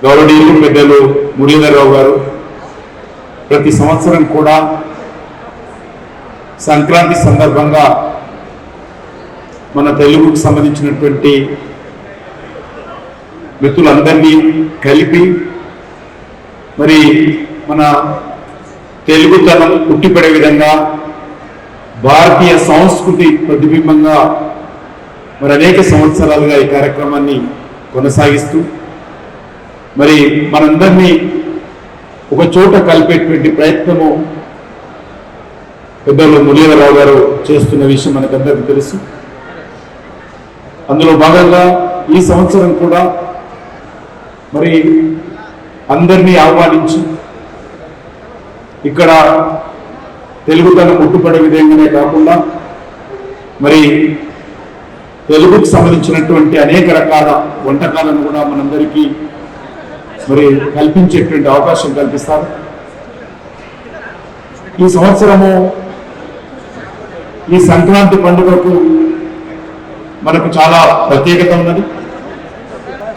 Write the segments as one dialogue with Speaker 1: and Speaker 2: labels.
Speaker 1: గౌరవనీయులు పెద్దలు మురళీధరరావు గారు ప్రతి సంవత్సరం కూడా సంక్రాంతి సందర్భంగా మన తెలుగుకు సంబంధించినటువంటి మిత్రులందరినీ కలిపి మరి మన తెలుగుతనం పుట్టిపడే విధంగా భారతీయ సంస్కృతి ప్రతిబింబంగా మరి అనేక సంవత్సరాలుగా ఈ కార్యక్రమాన్ని కొనసాగిస్తూ మరి మనందరినీ ఒక చోట కలిపేటువంటి ప్రయత్నము పెద్దలు మురళీధరరావు గారు చేస్తున్న విషయం మనకందరికీ తెలుసు. అందులో భాగంగా ఈ సంవత్సరం కూడా మరి అందరినీ ఆహ్వానించి ఇక్కడ తెలుగుతనం ముట్టుపడే విధంగానే కాకుండా మరి తెలుగుకు సంబంధించినటువంటి అనేక రకాల వంటకాలను కూడా మనందరికీ మరి కల్పించేటువంటి అవకాశం కల్పిస్తారు. ఈ సంవత్సరము ఈ సంక్రాంతి పండుగకు మనకు చాలా ప్రత్యేకత ఉన్నది.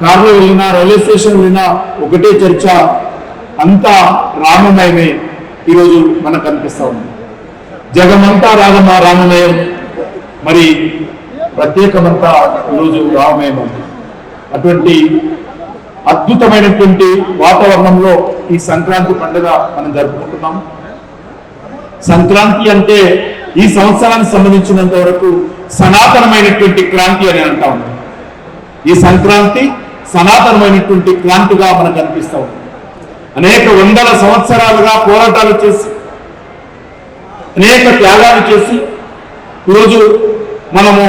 Speaker 1: కార్లో వెళ్ళినా రైల్వే స్టేషన్ వెళ్ళినా ఒకటే చర్చ, అంతా రామమయమే ఈరోజు మనకు కనిపిస్తూ ఉంది. జగమంతా రామమయం, మరి ప్రత్యేకమంతా ఈరోజు రామమయం. అటువంటి అద్భుతమైనటువంటి వాతావరణంలో ఈ సంక్రాంతి పండుగ మనం జరుపుకుంటున్నాం. సంక్రాంతి అంటే ఈ సంవత్సరానికి సంబంధించినంత వరకు సనాతనమైనటువంటి క్రాంతి అని అంటా ఉన్నాం. ఈ సంక్రాంతి సనాతనమైనటువంటి క్రాంతిగా మనకు అనిపిస్తూ ఉంది. అనేక వందల సంవత్సరాలుగా పోరాటాలు చేసి అనేక త్యాగాలు చేసి ఈరోజు మనము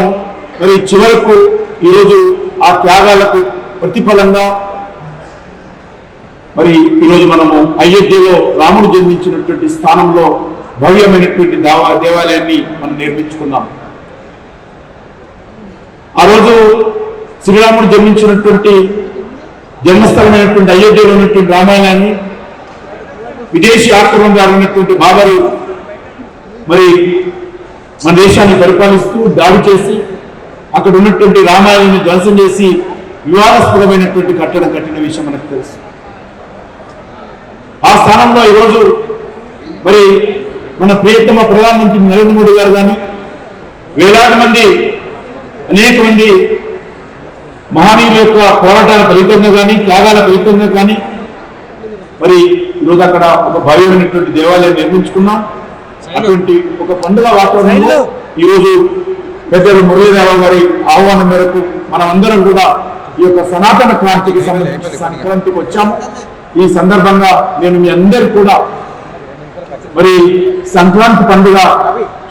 Speaker 1: మరి చివరకు ఈరోజు ఆ త్యాగాలకు ప్రతిఫలంగా మరి ఈరోజు మనము అయోధ్యలో రాముడు జన్మించినటువంటి స్థానంలో భవ్యమైనటువంటి దేవాలయాన్ని మనం నిర్మించుకున్నాం. ఆ రోజు శ్రీరాముడు జన్మించినటువంటి జన్మస్థలమైనటువంటి అయోధ్యలో ఉన్నటువంటి రామాయణాన్ని విదేశీ ఆక్రమణదారు ఉన్నటువంటి బాబరు మరి మన దేశాన్ని పరిపాలిస్తూ దాడి చేసి అక్కడ ఉన్నటువంటి రామాయణాన్ని ధ్వంసం చేసి వివాదాస్పదమైనటువంటి కట్టడం కట్టిన విషయం మనకు తెలుసు. ఆ స్థానంలో ఈరోజు మరి మన ప్రియతమ ప్రధానమంత్రి నరేంద్ర మోడీ గారు కానీ వేలాది మంది అనేక మంది మహనీయుల యొక్క పోరాటాల ఫలితంగా కానీ త్యాగాల ఫలితంగా కానీ మరి ఈరోజు అక్కడ ఒక భవ్యమైనటువంటి దేవాలయం నిర్మించుకున్నాం. అటువంటి ఒక పండుగ వాతావరణంలో ఈరోజు పెద్దలు మురళీధరరావు గారి ఆహ్వానం మేరకు మనం అందరం కూడా ఈ యొక్క సనాతన క్రాంతికి సంబంధించి సంక్రాంతికి వచ్చాము. ఈ సందర్భంగా నేను మీ అందరికీ కూడా మరి సంక్రాంతి పండుగ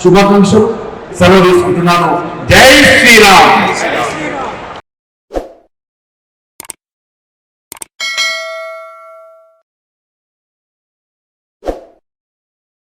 Speaker 1: శుభాకాంక్షలు సెలవు తీసుకుంటున్నాను. జై శ్రీరామ్.